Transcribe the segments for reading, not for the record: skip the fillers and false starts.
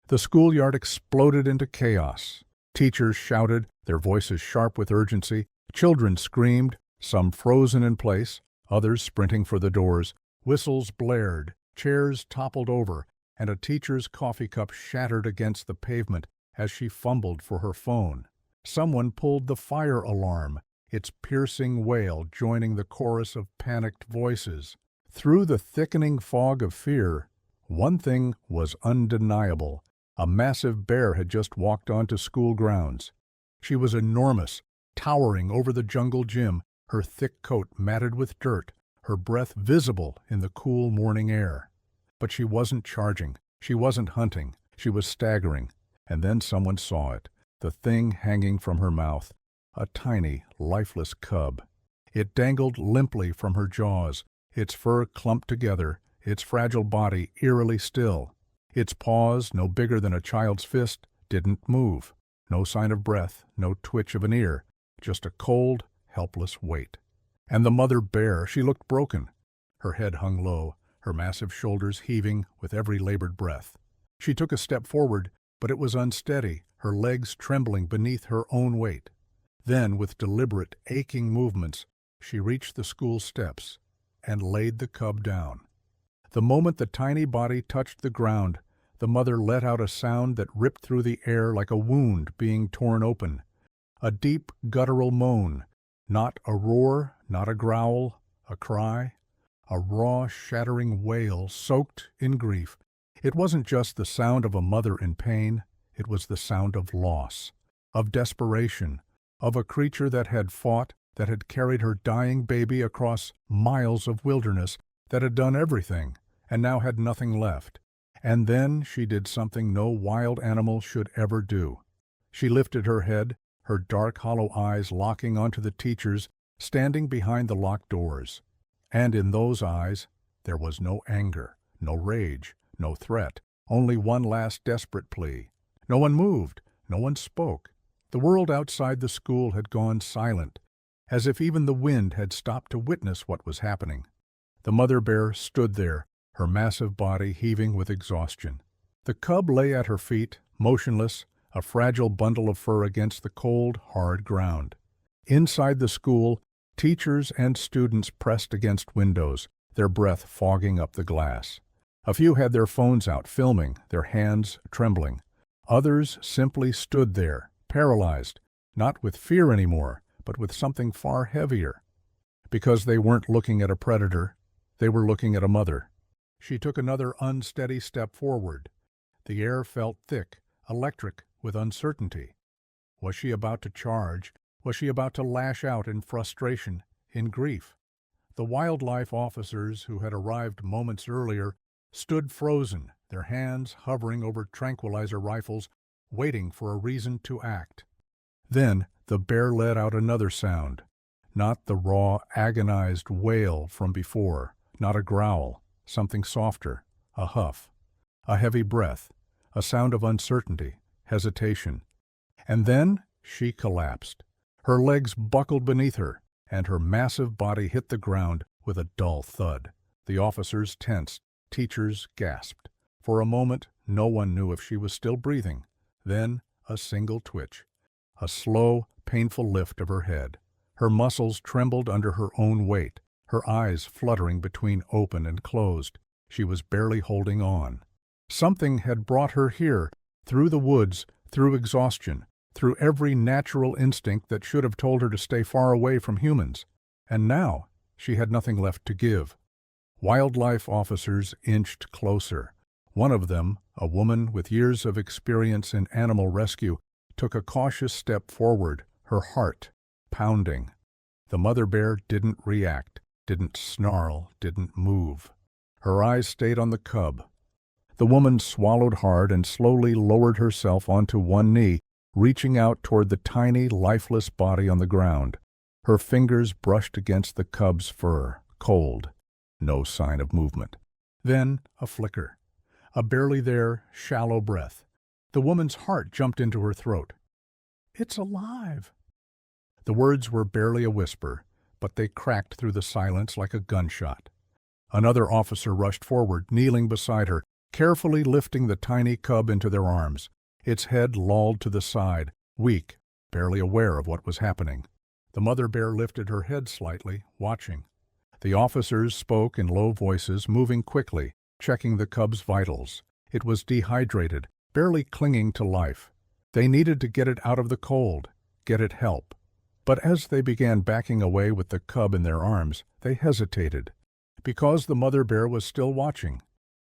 The schoolyard exploded into chaos. Teachers shouted, their voices sharp with urgency. Children screamed, some frozen in place, others sprinting for the doors. Whistles blared, chairs toppled over, and a teacher's coffee cup shattered against the pavement as she fumbled for her phone. Someone pulled the fire alarm, its piercing wail joining the chorus of panicked voices. Through the thickening fog of fear, one thing was undeniable. A massive bear had just walked onto school grounds. She was enormous, towering over the jungle gym, her thick coat matted with dirt, her breath visible in the cool morning air. But she wasn't charging, she wasn't hunting, she was staggering. And then someone saw it, the thing hanging from her mouth, a tiny, lifeless cub. It dangled limply from her jaws, its fur clumped together, its fragile body eerily still. Its paws, no bigger than a child's fist, didn't move. No sign of breath, no twitch of an ear, just a cold, helpless weight. And the mother bear, she looked broken. Her head hung low, her massive shoulders heaving with every labored breath. She took a step forward, but it was unsteady, her legs trembling beneath her own weight. Then, with deliberate, aching movements, she reached the school steps and laid the cub down. The moment the tiny body touched the ground, the mother let out a sound that ripped through the air like a wound being torn open. A deep, guttural moan, not a roar, not a growl, a cry, a raw, shattering wail soaked in grief. It wasn't just the sound of a mother in pain, it was the sound of loss, of desperation, of a creature that had fought, that had carried her dying baby across miles of wilderness, that had done everything, and now had nothing left. And then she did something no wild animal should ever do. She lifted her head, her dark, hollow eyes locking onto the teachers standing behind the locked doors. And in those eyes there was no anger, no rage, no threat, only one last desperate plea. No one moved, no one spoke. The world outside the school had gone silent, as if even the wind had stopped to witness what was happening. The mother bear stood there, her massive body heaving with exhaustion. The cub lay at her feet, motionless, a fragile bundle of fur against the cold, hard ground. Inside the school, teachers and students pressed against windows, their breath fogging up the glass. A few had their phones out, filming, their hands trembling. Others simply stood there, paralyzed, not with fear anymore, but with something far heavier. Because they weren't looking at a predator, they were looking at a mother. She took another unsteady step forward. The air felt thick, electric, with uncertainty. Was she about to charge? Was she about to lash out in frustration, in grief? The wildlife officers who had arrived moments earlier stood frozen, their hands hovering over tranquilizer rifles, waiting for a reason to act. Then the bear let out another sound, not the raw, agonized wail from before, not a growl, something softer, a huff, a heavy breath, a sound of uncertainty, hesitation. And then she collapsed. Her legs buckled beneath her, and her massive body hit the ground with a dull thud. The officers tensed, teachers gasped. For a moment, no one knew if she was still breathing. Then a single twitch, a slow, painful lift of her head. Her muscles trembled under her own weight, her eyes fluttering between open and closed. She was barely holding on. Something had brought her here, through the woods, through exhaustion, through every natural instinct that should have told her to stay far away from humans. And now she had nothing left to give. Wildlife officers inched closer. One of them, a woman with years of experience in animal rescue, took a cautious step forward, her heart pounding. The mother bear didn't react, didn't snarl, didn't move. Her eyes stayed on the cub. The woman swallowed hard and slowly lowered herself onto one knee, reaching out toward the tiny, lifeless body on the ground. Her fingers brushed against the cub's fur, cold. No sign of movement. Then a flicker. A barely there, shallow breath. The woman's heart jumped into her throat. "It's alive!" The words were barely a whisper, but they cracked through the silence like a gunshot. Another officer rushed forward, kneeling beside her, carefully lifting the tiny cub into their arms, its head lolled to the side, weak, barely aware of what was happening. The mother bear lifted her head slightly, watching. The officers spoke in low voices, moving quickly, checking the cub's vitals. It was dehydrated, barely clinging to life. They needed to get it out of the cold, get it help. But as they began backing away with the cub in their arms, they hesitated, because the mother bear was still watching.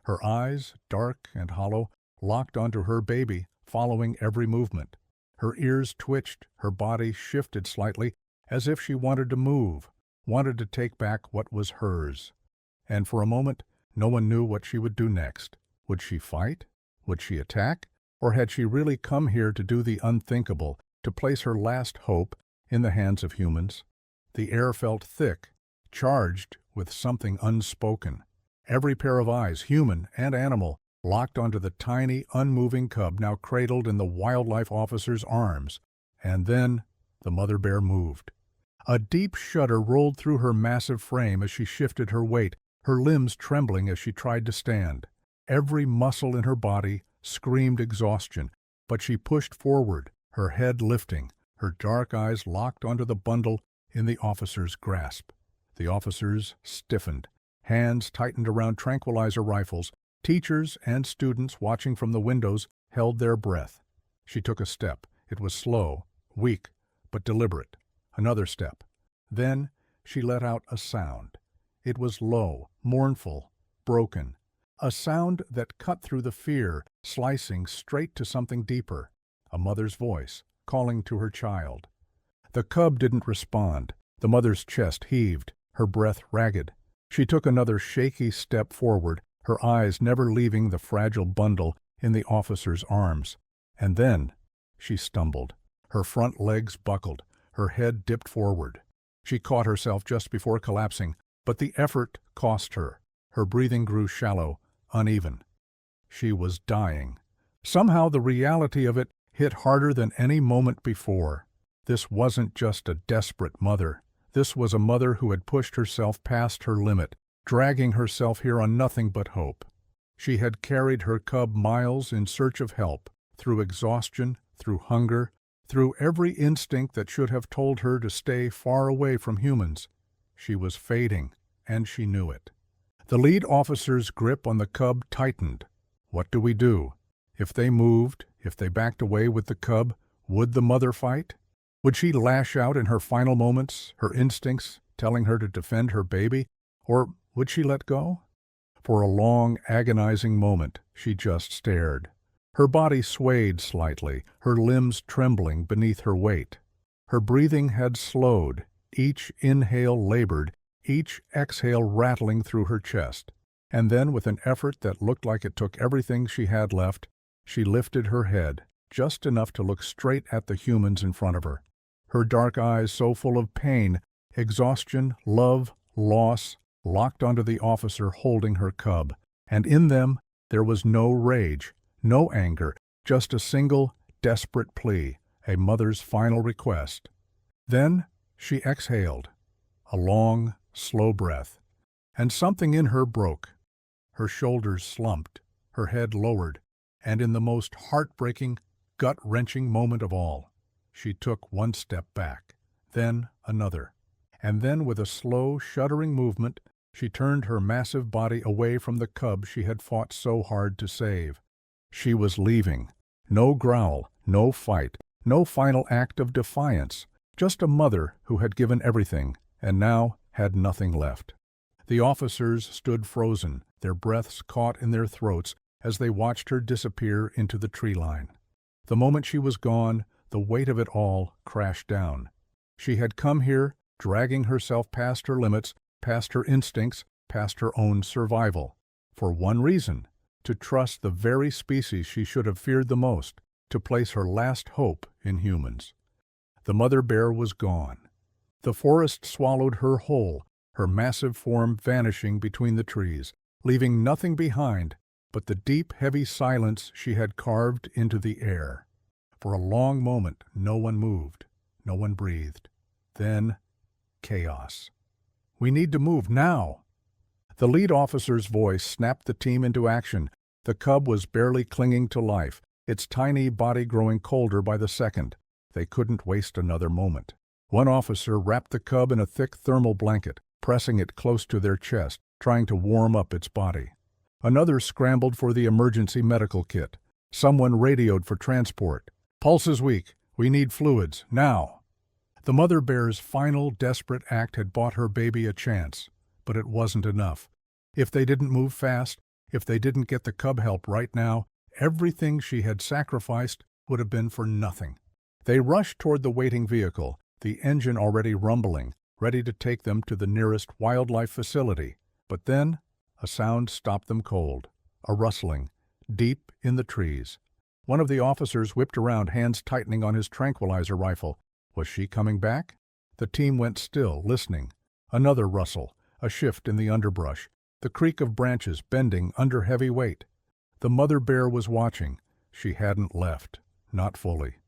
Her eyes, dark and hollow, locked onto her baby, following every movement. Her ears twitched, her body shifted slightly, as if she wanted to move, wanted to take back what was hers. And for a moment, no one knew what she would do next. Would she fight? Would she attack? Or had she really come here to do the unthinkable, to place her last hope in the hands of humans? The air felt thick, charged with something unspoken. Every pair of eyes, human and animal, locked onto the tiny, unmoving cub now cradled in the wildlife officer's arms. And then the mother bear moved. A deep shudder rolled through her massive frame as she shifted her weight, her limbs trembling as she tried to stand. Every muscle in her body screamed exhaustion, but she pushed forward, her head lifting, her dark eyes locked onto the bundle in the officer's grasp. The officers stiffened, hands tightened around tranquilizer rifles. Teachers and students watching from the windows held their breath. She took a step. It was slow, weak, but deliberate. Another step. Then she let out a sound. It was low, mournful, broken. A sound that cut through the fear, slicing straight to something deeper. A mother's voice, calling to her child. The cub didn't respond. The mother's chest heaved, her breath ragged. She took another shaky step forward, her eyes never leaving the fragile bundle in the officer's arms. And then she stumbled. Her front legs buckled, her head dipped forward. She caught herself just before collapsing, but the effort cost her. Her breathing grew shallow, uneven. She was dying. Somehow the reality of it hit harder than any moment before. This wasn't just a desperate mother. This was a mother who had pushed herself past her limit, dragging herself here on nothing but hope. She had carried her cub miles in search of help, through exhaustion, through hunger, through every instinct that should have told her to stay far away from humans. She was fading, and she knew it. The lead officer's grip on the cub tightened. What do we do? If they moved, if they backed away with the cub, would the mother fight? Would she lash out in her final moments, her instincts telling her to defend her baby? Or would she let go? For a long, agonizing moment, she just stared. Her body swayed slightly, her limbs trembling beneath her weight. Her breathing had slowed, each inhale labored, each exhale rattling through her chest. And then, with an effort that looked like it took everything she had left, she lifted her head, just enough to look straight at the humans in front of her. Her dark eyes so full of pain, exhaustion, love, loss, locked onto the officer holding her cub. And in them, there was no rage, no anger, just a single, desperate plea, a mother's final request. Then she exhaled, a long, slow breath, and something in her broke. Her shoulders slumped, her head lowered, and in the most heartbreaking, gut-wrenching moment of all, she took one step back, then another, and then with a slow, shuddering movement, she turned her massive body away from the cub she had fought so hard to save. She was leaving. No growl, no fight, no final act of defiance, just a mother who had given everything and now had nothing left. The officers stood frozen, their breaths caught in their throats as they watched her disappear into the tree line. The moment she was gone, the weight of it all crashed down. She had come here, dragging herself past her limits, past her instincts, past her own survival, for one reason: to trust the very species she should have feared the most, to place her last hope in humans. The mother bear was gone. The forest swallowed her whole, her massive form vanishing between the trees, leaving nothing behind but the deep, heavy silence she had carved into the air. For a long moment, no one moved, no one breathed. Then, chaos. "We need to move now." The lead officer's voice snapped the team into action. The cub was barely clinging to life, its tiny body growing colder by the second. They couldn't waste another moment. One officer wrapped the cub in a thick thermal blanket, pressing it close to their chest, trying to warm up its body. Another scrambled for the emergency medical kit. Someone radioed for transport. "Pulse is weak. We need fluids, now." The mother bear's final desperate act had bought her baby a chance, but it wasn't enough. If they didn't move fast, if they didn't get the cub help right now, everything she had sacrificed would have been for nothing. They rushed toward the waiting vehicle, the engine already rumbling, ready to take them to the nearest wildlife facility. But then a sound stopped them cold, a rustling, deep in the trees. One of the officers whipped around, hands tightening on his tranquilizer rifle. Was she coming back? The team went still, listening. Another rustle, a shift in the underbrush, the creak of branches bending under heavy weight. The mother bear was watching. She hadn't left, not fully.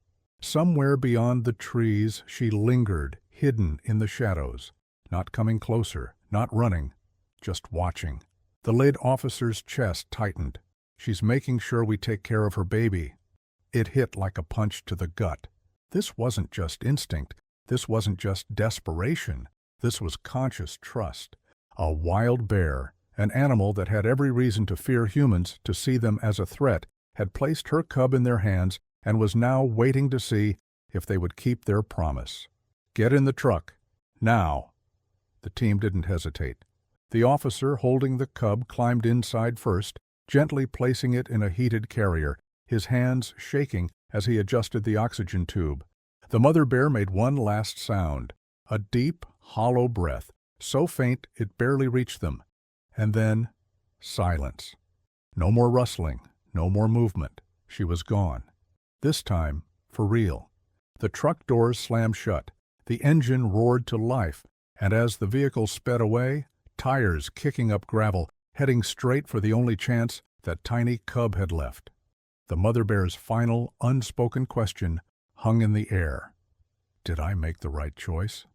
Somewhere beyond the trees she lingered, hidden in the shadows, not coming closer, not running, just watching. The lead officer's chest tightened. "She's making sure we take care of her baby." It hit like a punch to the gut. This wasn't just instinct. This wasn't just desperation. This was conscious trust. A wild bear, an animal that had every reason to fear humans, to see them as a threat, had placed her cub in their hands and was now waiting to see if they would keep their promise. "Get in the truck. Now." The team didn't hesitate. The officer holding the cub climbed inside first, gently placing it in a heated carrier, his hands shaking as he adjusted the oxygen tube. The mother bear made one last sound, a deep, hollow breath, so faint it barely reached them. And then silence. No more rustling, no more movement. She was gone. This time, for real. The truck doors slammed shut. The engine roared to life, and as the vehicle sped away, tires kicking up gravel, heading straight for the only chance that tiny cub had left. The mother bear's final, unspoken question hung in the air. Did I make the right choice?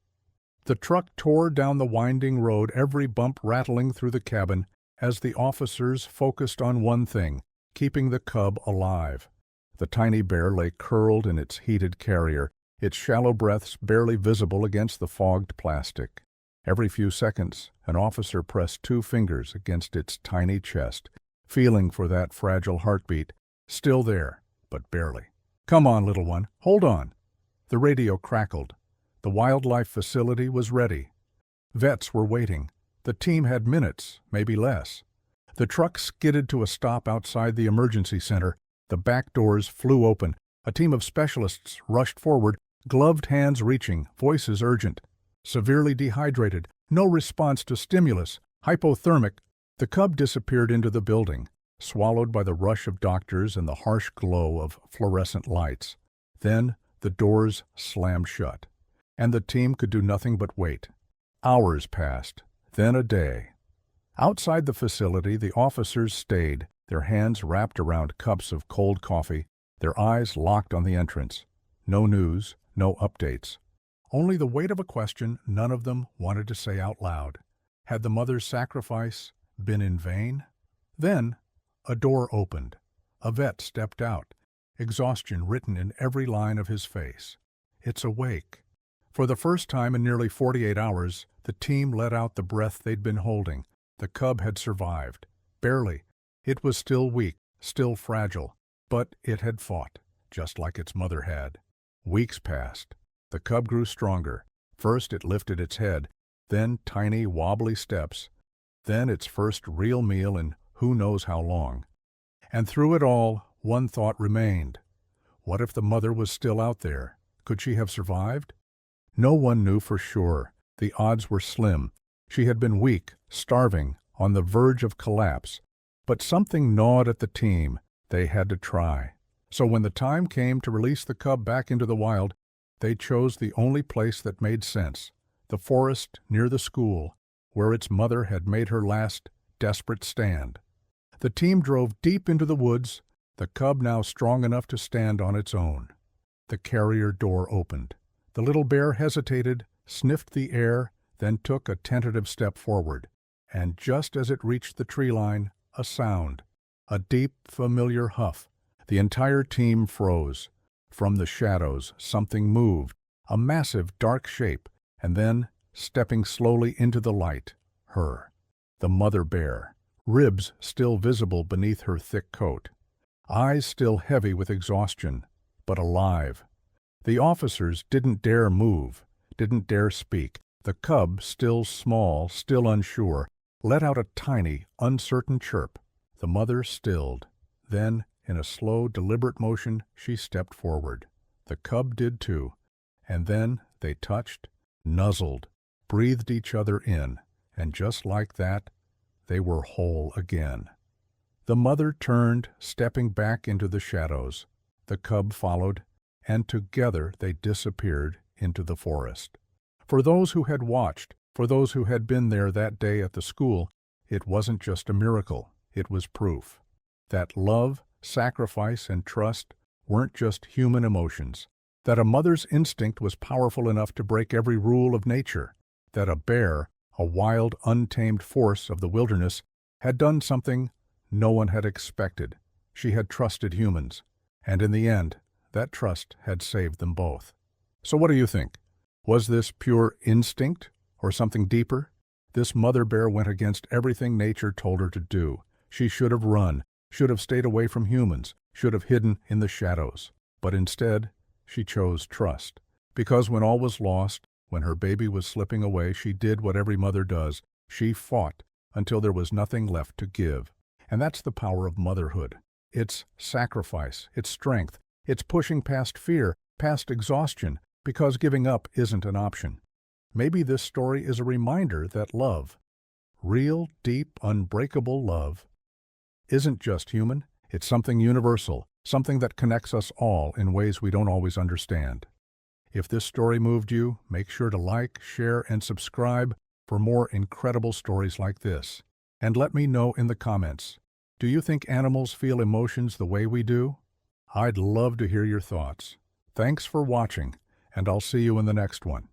The truck tore down the winding road, every bump rattling through the cabin, as the officers focused on one thing, keeping the cub alive. The tiny bear lay curled in its heated carrier, its shallow breaths barely visible against the fogged plastic. Every few seconds, an officer pressed 2 fingers against its tiny chest, feeling for that fragile heartbeat, still there, but barely. "Come on, little one, hold on." The radio crackled. The wildlife facility was ready. Vets were waiting. The team had minutes, maybe less. The truck skidded to a stop outside the emergency center. The back doors flew open. A team of specialists rushed forward, gloved hands reaching, voices urgent. Severely dehydrated, no response to stimulus, hypothermic. The cub disappeared into the building, swallowed by the rush of doctors and the harsh glow of fluorescent lights. Then the doors slammed shut, and the team could do nothing but wait. Hours passed, then a day. Outside the facility, the officers stayed, their hands wrapped around cups of cold coffee, their eyes locked on the entrance. No news, no updates. Only the weight of a question none of them wanted to say out loud. Had the mother's sacrifice been in vain? Then a door opened. A vet stepped out, exhaustion written in every line of his face. "It's awake." For the first time in nearly 48 hours, the team let out the breath they'd been holding. The cub had survived. Barely. It was still weak, still fragile, but it had fought, just like its mother had. Weeks passed. The cub grew stronger. First it lifted its head, then tiny, wobbly steps, then its first real meal in who knows how long. And through it all, one thought remained. What if the mother was still out there? Could she have survived? No one knew for sure. The odds were slim. She had been weak, starving, on the verge of collapse. But something gnawed at the team. They had to try. So when the time came to release the cub back into the wild, they chose the only place that made sense, the forest near the school, where its mother had made her last desperate stand. The team drove deep into the woods, the cub now strong enough to stand on its own. The carrier door opened. The little bear hesitated, sniffed the air, then took a tentative step forward. And just as it reached the tree line, a sound, A deep, familiar huff. The entire team froze. From the shadows, something moved, a massive, dark shape, and then, stepping slowly into the light, her. The mother bear, ribs still visible beneath her thick coat. Eyes still heavy with exhaustion, but alive. The officers didn't dare move, didn't dare speak. The cub, still small, still unsure, let out a tiny, uncertain chirp. The mother stilled. Then, in a slow, deliberate motion, she stepped forward. The cub did too. And then they touched, nuzzled, breathed each other in, and just like that, they were whole again. The mother turned, stepping back into the shadows. The cub followed, and together they disappeared into the forest. For those who had watched, for those who had been there that day at the school, it wasn't just a miracle, it was proof that love, sacrifice, and trust weren't just human emotions, that a mother's instinct was powerful enough to break every rule of nature, that a bear, a wild, untamed force of the wilderness, had done something no one had expected. She had trusted humans, and in the end, that trust had saved them both. So what do you think? Was this pure instinct, or something deeper? This mother bear went against everything nature told her to do. She should have run, should have stayed away from humans, should have hidden in the shadows. But instead, she chose trust. Because when all was lost, when her baby was slipping away, she did what every mother does. She fought until there was nothing left to give. And that's the power of motherhood. It's sacrifice, it's strength, it's pushing past fear, past exhaustion, because giving up isn't an option. Maybe this story is a reminder that love, real, deep, unbreakable love, isn't just human, it's something universal, something that connects us all in ways we don't always understand. If this story moved you, make sure to like, share, and subscribe for more incredible stories like this. And let me know in the comments, do you think animals feel emotions the way we do? I'd love to hear your thoughts. Thanks for watching, and I'll see you in the next one.